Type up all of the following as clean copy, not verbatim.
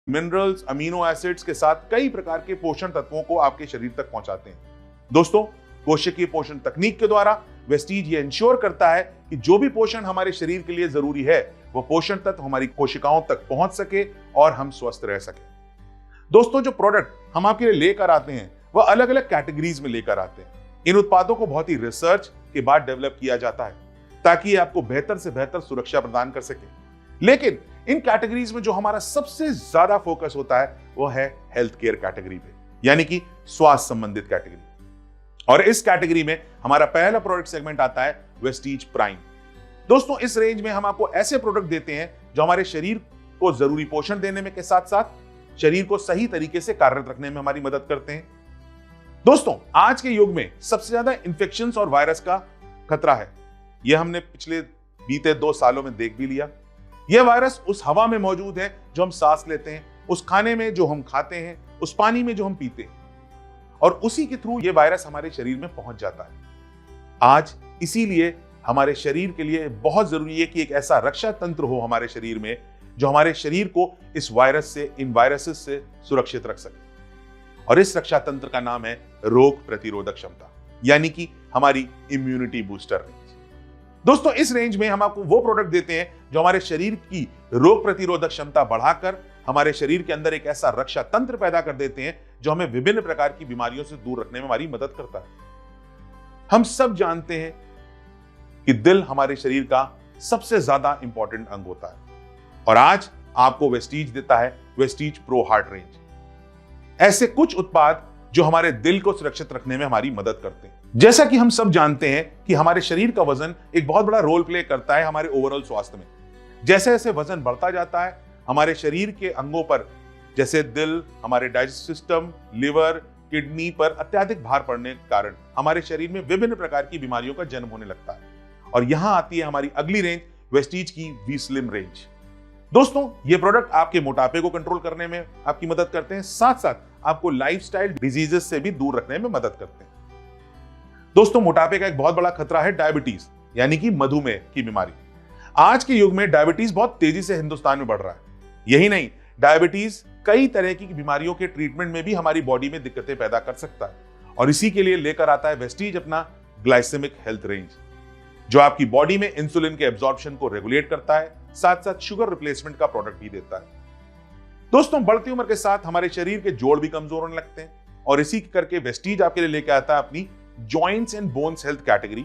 Minerals, amino acids के साथ कई प्रकार के पोषण तत्वों को आपके शरीर तक पहुंचाते हैं। दोस्तों, कोशिकीय पोषण तकनीक के द्वारा वेस्टीज ये इंश्योर करता है कि जो भी पोषण हमारे शरीर के लिए जरूरी है वो पोषण तत्व हमारी कोशिकाओं तक पहुंच सके और हम स्वस्थ रह सके। दोस्तों, जो प्रोडक्ट हम आपके लिए लेकर आते हैं वह अलग अलग कैटेगरीज में लेकर आते हैं। इन उत्पादों को बहुत ही रिसर्च के बाद डेवलप किया जाता है ताकि ये आपको बेहतर से बेहतर सुरक्षा प्रदान कर सके। लेकिन इन कैटेगरीज में जो हमारा सबसे ज्यादा फोकस होता है वो है हेल्थ केयर कैटेगरी पे, यानी कि स्वास्थ्य संबंधित कैटेगरी। और इस कैटेगरी में हमारा पहला प्रोडक्ट सेगमेंट आता है वेस्टीज प्राइम। दोस्तों, इस रेंज में हम आपको ऐसे प्रोडक्ट देते हैं जो हमारे शरीर को जरूरी पोषण देने में के साथ साथ शरीर को सही तरीके से कार्यरत रखने में हमारी मदद करते हैं। दोस्तों, आज के युग में सबसे ज्यादा इंफेक्शंस और वायरस का खतरा है। यह हमने पिछले बीते 2 सालों में देख भी लिया। यह वायरस उस हवा में मौजूद है जो हम सांस लेते हैं, उस खाने में जो हम खाते हैं, उस पानी में जो हम पीते हैं, और उसी के थ्रू यह वायरस हमारे शरीर में पहुंच जाता है। आज इसीलिए हमारे शरीर के लिए बहुत जरूरी है कि एक ऐसा रक्षा तंत्र हो हमारे शरीर में जो हमारे शरीर को इस वायरस से, इन वायरसेस से सुरक्षित रख सके। और इस रक्षा तंत्र का नाम है रोग प्रतिरोधक क्षमता, यानी कि हमारी इम्यूनिटी बूस्टर रेंज। दोस्तों, इस रेंज में हम आपको वो प्रोडक्ट देते हैं जो हमारे शरीर की रोग प्रतिरोधक क्षमता बढ़ाकर हमारे शरीर के अंदर एक ऐसा रक्षा तंत्र पैदा कर देते हैं जो हमें विभिन्न प्रकार की बीमारियों से दूर रखने में हमारी मदद करता है। हम सब जानते हैं कि दिल हमारे शरीर का सबसे ज्यादा इंपॉर्टेंट अंग होता है, और आज आपको वेस्टीज देता है वेस्टीज प्रो हार्ट रेंज। ऐसे कुछ उत्पाद जो हमारे दिल को सुरक्षित रखने में हमारी मदद करते हैं। जैसा कि हम सब जानते हैं कि हमारे शरीर का वजन एक बहुत बड़ा रोल प्ले करता है हमारे ओवरऑल स्वास्थ्य में। जैसे जैसे वजन बढ़ता जाता है, हमारे शरीर के अंगों पर, जैसे दिल, हमारे डाइजेस्टिव सिस्टम, लिवर, किडनी पर अत्यधिक भार पड़ने के कारण हमारे शरीर में विभिन्न प्रकार की बीमारियों का जन्म होने लगता है। और यहां आती है हमारी अगली रेंज, वेस्टीज की वी स्लिम रेंज। दोस्तों, ये प्रोडक्ट आपके मोटापे को कंट्रोल करने में आपकी मदद करते हैं, साथ साथ आपको लाइफस्टाइल डिजीजेस से भी दूर रखने में मदद करते हैं। दोस्तों, मोटापे का एक बहुत बड़ा खतरा है डायबिटीज, यानी कि मधुमेह की बीमारी। आज के युग में डायबिटीज बहुत तेजी से हिंदुस्तान में बढ़ रहा है। यही नहीं, डायबिटीज कई तरह की बीमारियों के ट्रीटमेंट में भी हमारी बॉडी में दिक्कतें पैदा कर सकता है, और इसी के लिए लेकर आता है वेस्टीज अपना ग्लाइसेमिक हेल्थ रेंज, जो आपकी बॉडी में इंसुलिन के एब्जॉर्प्शन को रेगुलेट करता है, साथ साथ शुगर रिप्लेसमेंट का प्रोडक्ट भी देता है। दोस्तों, बढ़ती उम्र के साथ हमारे शरीर के जोड़ भी कमजोर होने लगते हैं, और इसी करके वेस्टीज आपके लिए लेकर आता है अपनी joints and bones health category,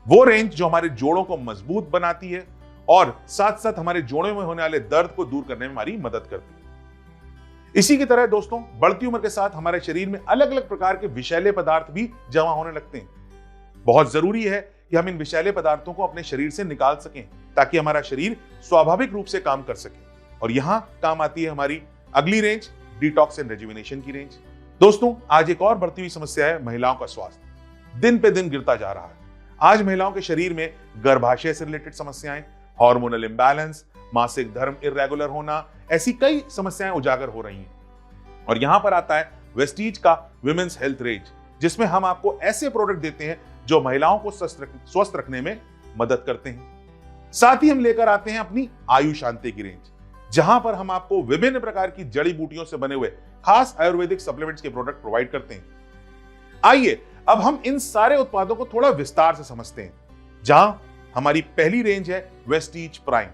वो रेंज जो हमारे जोड़ों को मजबूत बनाती है और साथ साथ हमारे जोड़ों में होने वाले दर्द को दूर करने में हमारी मदद करती है। इसी की तरह दोस्तों, बढ़ती उम्र के साथ हमारे शरीर में अलग अलग प्रकार के विषैले पदार्थ भी जमा होने लगते हैं। बहुत जरूरी है कि हम इन विषैले पदार्थों को अपने शरीर से निकाल सकें ताकि हमारा शरीर स्वाभाविक रूप से काम कर सके। और यहां काम आती है हमारी अगली रेंज, डिटॉक्स एंड रेजुविनेशन की रेंज। दोस्तों, आज एक और बढ़ती हुई समस्या है महिलाओं का स्वास्थ्य। दिन पे दिन गिरता जा रहा है। आज महिलाओं के शरीर में गर्भाशय से रिलेटेड समस्याएं, हार्मोनल इंबैलेंस, मासिक धर्म इर्रेगुलर होना, ऐसी कई समस्याएं उजागर हो रही हैं। और यहां पर आता है वेस्टीज का विमेंस हेल्थ रेंज, जिसमें हम आपको ऐसे प्रोडक्ट देते हैं जो महिलाओं को स्वस्थ रखने में मदद करते हैं। साथ ही हम लेकर आते हैं अपनी आयु शांति की रेंज, जहां पर हम आपको विभिन्न प्रकार की जड़ी बूटियों से बने हुए खास आयुर्वेदिक सप्लीमेंट्स के प्रोडक्ट प्रोवाइड करते हैं। आइए अब हम इन सारे उत्पादों को थोड़ा विस्तार से समझते हैं। जहां हमारी पहली रेंज है वेस्टीज प्राइम।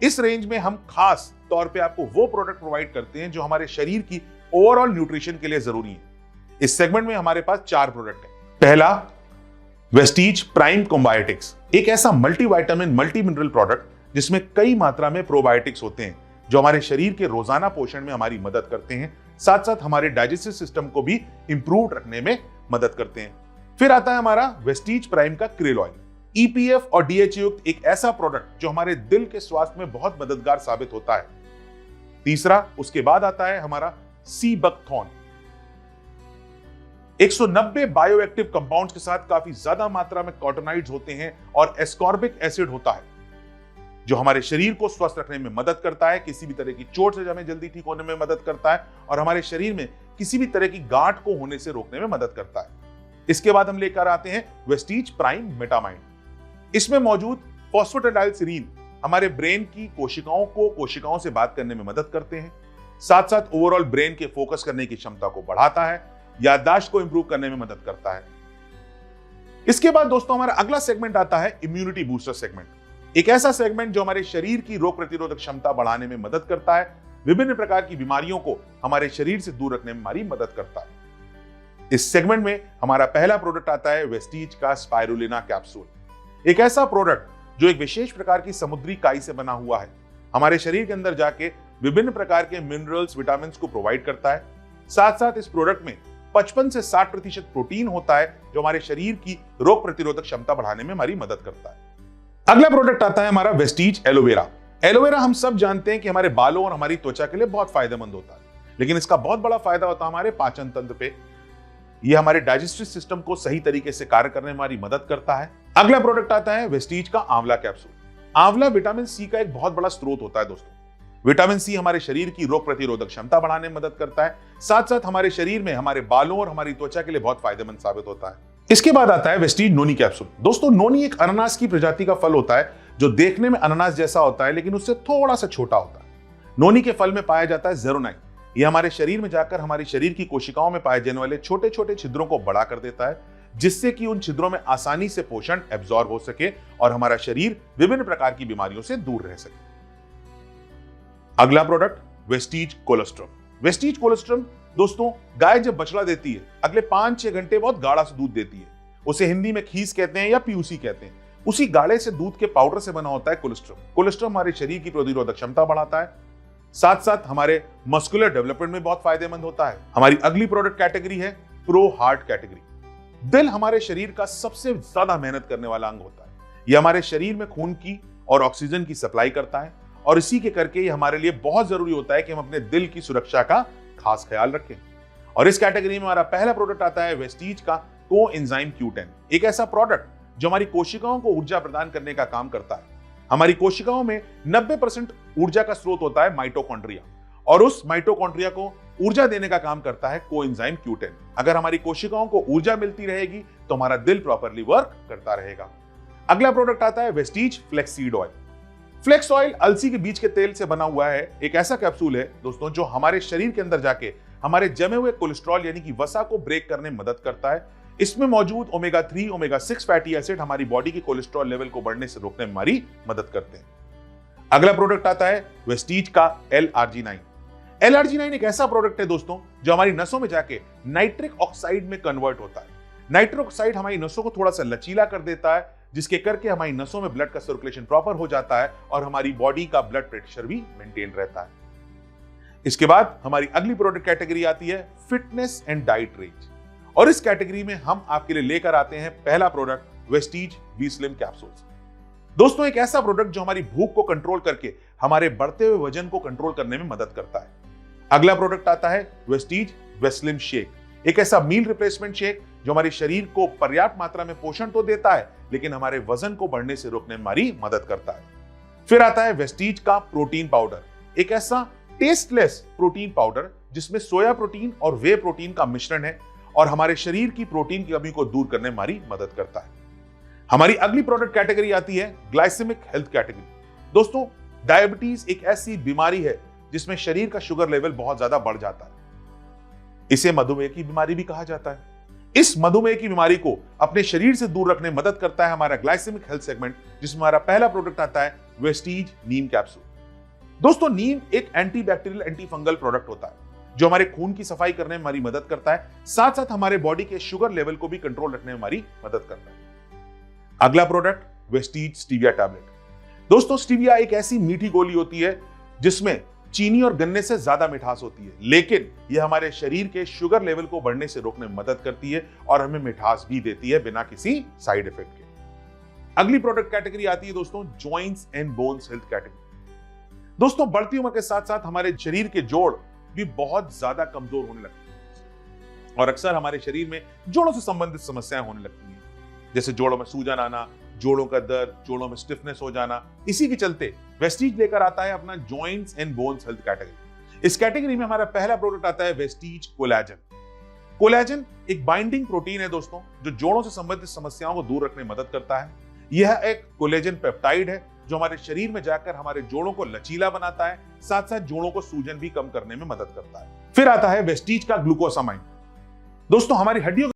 इस रेंज में हम खास तौर पे आपको वो प्रोडक्ट प्रोवाइड करते हैं जो हमारे शरीर की ओवरऑल न्यूट्रिशन के लिए जरूरी है। इस सेगमेंट में हमारे पास 4 प्रोडक्ट है। पहला, वेस्टीज प्राइम कोम्बायोटिक्स, एक ऐसा मल्टीविटामिन मल्टी मिनरल प्रोडक्ट जिसमें कई मात्रा में प्रोबायोटिक्स होते हैं जो हमारे शरीर के रोजाना पोषण में हमारी मदद करते हैं, साथ साथ हमारे डाइजेस्टिव सिस्टम को भी इंप्रूव रखने में मदद करते हैं। फिर आता है हमारा वेस्टीज प्राइम का क्रेल ऑयल, ईपीएफ और डीएचए युक्त एक ऐसा प्रोडक्ट जो हमारे दिल के स्वास्थ्य में बहुत मददगार साबित होता है। तीसरा, उसके बाद आता है हमारा सी बकथॉर्न, 190 बायोएक्टिव कंपाउंड्स के साथ काफी ज्यादा मात्रा में कॉटोनाइड्स होते हैं और एस्कॉर्बिक एसिड होता है जो हमारे शरीर को स्वस्थ रखने में मदद करता है, किसी भी तरह की चोट से हमें जल्दी ठीक होने में मदद करता है और हमारे शरीर में किसी भी तरह की गांठ को होने से रोकने में मदद करता है। इसके बाद हम लेकर आते हैं वेस्टीज प्राइम मेटामाइन। इसमें मौजूद फॉस्फेटिडाइलसिरीन हमारे ब्रेन की कोशिकाओं से बात करने में मदद करते हैं। साथ साथ ओवरऑल ब्रेन के फोकस करने की क्षमता को बढ़ाता है, याददाश्त को इंप्रूव करने में मदद करता है। इसके बाद दोस्तों हमारा अगला सेगमेंट आता है इम्यूनिटी बूस्टर सेगमेंट। एक ऐसा सेगमेंट जो हमारे शरीर की रोग प्रतिरोधक क्षमता बढ़ाने में मदद करता है, विभिन्न प्रकार की बीमारियों को हमारे शरीर से दूर रखने में हमारी मदद करता है। इस सेगमेंट में हमारा पहला प्रोडक्ट आता है वेस्टीज का स्पाइरुलिना कैप्सूल। एक ऐसा प्रोडक्ट जो एक विशेष प्रकार की समुद्री काई से बना हुआ है, हमारे शरीर के अंदर जाके विभिन्न प्रकार के मिनरल्स, विटामिन को प्रोवाइड करता है। साथ साथ इस प्रोडक्ट में 55 से 60% प्रोटीन होता है जो हमारे शरीर की रोग प्रतिरोधक क्षमता बढ़ाने में हमारी मदद करता है। अगला प्रोडक्ट आता है हमारा वेस्टीज एलोवेरा। एलोवेरा हम सब जानते हैं कि हमारे बालों और हमारी त्वचा के लिए बहुत फायदेमंद होता है, लेकिन इसका बहुत बड़ा फायदा होता है हमारे पाचन तंत्र पे। यह हमारे डाइजेस्टिव सिस्टम को सही तरीके से कार्य करने में हमारी मदद करता है। अगला प्रोडक्ट आता है वेस्टीज का आंवला कैप्सूल। आंवला विटामिन सी का एक बहुत बड़ा स्रोत होता है दोस्तों। विटामिन सी हमारे शरीर की रोग प्रतिरोधक क्षमता बढ़ाने में मदद करता है, साथ साथ हमारे शरीर में हमारे बालों और हमारी त्वचा के लिए बहुत फायदेमंद साबित होता है। इसके बाद आता है वेस्टीज नोनी कैप्सूल। दोस्तों नोनी एक अनानास की प्रजाति का फल होता है जो देखने में अनानास जैसा होता है, लेकिन उससे थोड़ा सा छोटा होता है। नोनी के फल में पाया जाता है जेरोनाइन। यह हमारे शरीर में जाकर हमारी शरीर की कोशिकाओं में पाए जाने वाले छोटे छोटे छिद्रों को बड़ा कर देता है, जिससे कि उन छिद्रों में आसानी से पोषण एब्जॉर्ब हो सके और हमारा शरीर विभिन्न प्रकार की बीमारियों से दूर रह सके। अगला product Vestige colostrum. Vestige colostrum दोस्तों गाय जब बछड़ा देती है अगले 5-6 घंटे बहुत गाढ़ा सा दूध देती है। उसे हिंदी में खीस कहते हैं या पीयूसी कहते हैं। उसी गाढ़े से दूध के पाउडर से बना होता है कोलेस्ट्रॉम। कोलेस्ट्रॉम हमारे शरीर की प्रतिरोधक क्षमता बढ़ाता है, साथ साथ हमारे मस्कुलर डेवलपमेंट में बहुत फायदेमंद होता है। हमारी अगली प्रोडक्ट कैटेगरी है प्रो हार्ट कैटेगरी। दिल हमारे शरीर का सबसे ज्यादा मेहनत करने वाला अंग होता है। यह हमारे शरीर में खून की और ऑक्सीजन की सप्लाई करता है और इसी के करके ये हमारे लिए बहुत जरूरी होता है कि हम अपने दिल की सुरक्षा का खास ख्याल रखें। और इस कैटेगरी में हमारा पहला प्रोडक्ट आता है वेस्टीज का कोएंजाइम Q10। एक ऐसा प्रोडक्ट जो हमारी कोशिकाओं को ऊर्जा प्रदान करने का काम करता है। हमारी कोशिकाओं में 90% ऊर्जा का स्रोत होता है माइटोकॉन्ड्रिया, और उस माइटोकॉन्ड्रिया को ऊर्जा देने का काम करता है कोएंजाइम Q10। अगर हमारी कोशिकाओं को ऊर्जा मिलती रहेगी तो हमारा दिल प्रॉपरली वर्क करता रहेगा। अगला प्रोडक्ट आता है Vestige flaxseed oil. Flax oil अलसी के बीज के तेल से बना हुआ है। एक ऐसा कैप्सूल है दोस्तों जो हमारे शरीर के अंदर जाके हमारे जमे हुए कोलेस्ट्रॉल यानी कि वसा को ब्रेक करने में मदद करता है। इसमें मौजूद ओमेगा 3, ओमेगा 6 फैटी एसिड हमारी बॉडी के कोलेस्ट्रॉल लेवल को बढ़ने से रोकने में हमारी मदद करते हैं। अगला प्रोडक्ट आता है वेस्टीज का L-arginine। L-arginine एक ऐसा प्रोडक्ट है दोस्तों जो हमारी नसों में जाके नाइट्रिक ऑक्साइड में कन्वर्ट होता है। नाइट्रिक ऑक्साइड हमारी नसों को थोड़ा सा लचीला कर देता है, जिसके करके हमारी नसों में ब्लड का सर्कुलेशन प्रॉपर हो जाता है और हमारी बॉडी का ब्लड प्रेशर भी मेंटेन रहता है। इसके बाद हमारी अगली प्रोडक्ट कैटेगरी आती है फिटनेस एंड डाइट रेंज, और इस कैटेगरी में हम आपके लिए लेकर आते हैं पहला product Vestige B slim capsules. दोस्तों एक ऐसा प्रोडक्ट जो हमारी भूख को कंट्रोल करके हमारे बढ़ते हुए वजन को कंट्रोल करने में मदद करता है। अगला प्रोडक्ट आता है वेस्टीज वेस्लिम शेक। एक ऐसा मील रिप्लेसमेंट शेक जो हमारे शरीर को पर्याप्त मात्रा में पोषण तो देता है, लेकिन हमारे वजन को बढ़ने से रोकने में हमारी मदद करता है। फिर आता है वेस्टीज का प्रोटीन पाउडर। एक ऐसा टेस्टलेस प्रोटीन पाउडर जिसमें सोया प्रोटीन और वे प्रोटीन का मिश्रण है और हमारे शरीर की प्रोटीन की कमी को दूर करने में हमारी मदद करता है। हमारी अगली प्रोडक्ट कैटेगरी आती है ग्लाइसेमिक हेल्थ कैटेगरी। दोस्तों डायबिटीज एक ऐसी बीमारी है जिसमें शरीर का शुगर लेवल बहुत ज्यादा बढ़ जाता है। इसे मधुमेह की बीमारी भी कहा जाता है। इस मधुमेह की बीमारी को अपने शरीर से दूर रखने में मदद करता है हमारा ग्लाइसेमिक हेल्थ सेगमेंट, जिसमें हमारा पहला प्रोडक्ट आता है वेस्टीज नीम कैप्सूल। दोस्तों नीम एक एंटीबैक्टीरियल एंटी फंगल प्रोडक्ट होता है जो हमारे खून की सफाई करने में हमारी मदद करता है, साथ साथ हमारे बॉडी के शुगर लेवल को भी कंट्रोल रखने में हमारी मदद करता है। अगला प्रोडक्ट वेस्टीज स्टीविया टैबलेट। दोस्तों स्टीविया एक ऐसी मीठी गोली होती है जिसमें चीनी और गन्ने से ज्यादा मिठास होती है, लेकिन यह हमारे शरीर के शुगर लेवल को बढ़ने से रोकने में मदद करती है और हमें मिठास भी देती है बिना किसी साइड इफेक्ट के। अगली प्रोडक्ट कैटेगरी आती है दोस्तों joints and bones health category. दोस्तों बढ़ती उम्र के साथ साथ हमारे शरीर के जोड़ भी बहुत ज्यादा कमजोर होने लगते हैं और अक्सर हमारे शरीर में जोड़ों से संबंधित समस्याएं होने लगती हैं, जैसे जोड़ों में सूजन आना, जोड़ों का दर्द, जोड़ों में स्टिफनेस हो जाना। इसी के चलते वेस्टीज लेकर आता है अपना joints and bones health category. इस कैटेगरी में हमारा पहला प्रोडक्ट आता है वेस्टीज कोलेजन। कोलेजन एक बाइंडिंग प्रोटीन है दोस्तों जो जोड़ों से संबंधित समस्याओं को दूर रखने में मदद करता है। यह एक कोलेजन पेप्टाइड है जो हमारे शरीर में जाकर हमारे जोड़ों को लचीला बनाता है, साथ साथ जोड़ों को सूजन भी कम करने में मदद करता है। फिर आता है वेस्टीज का ग्लूकोसामाइन। दोस्तों, हमारी हड्डियों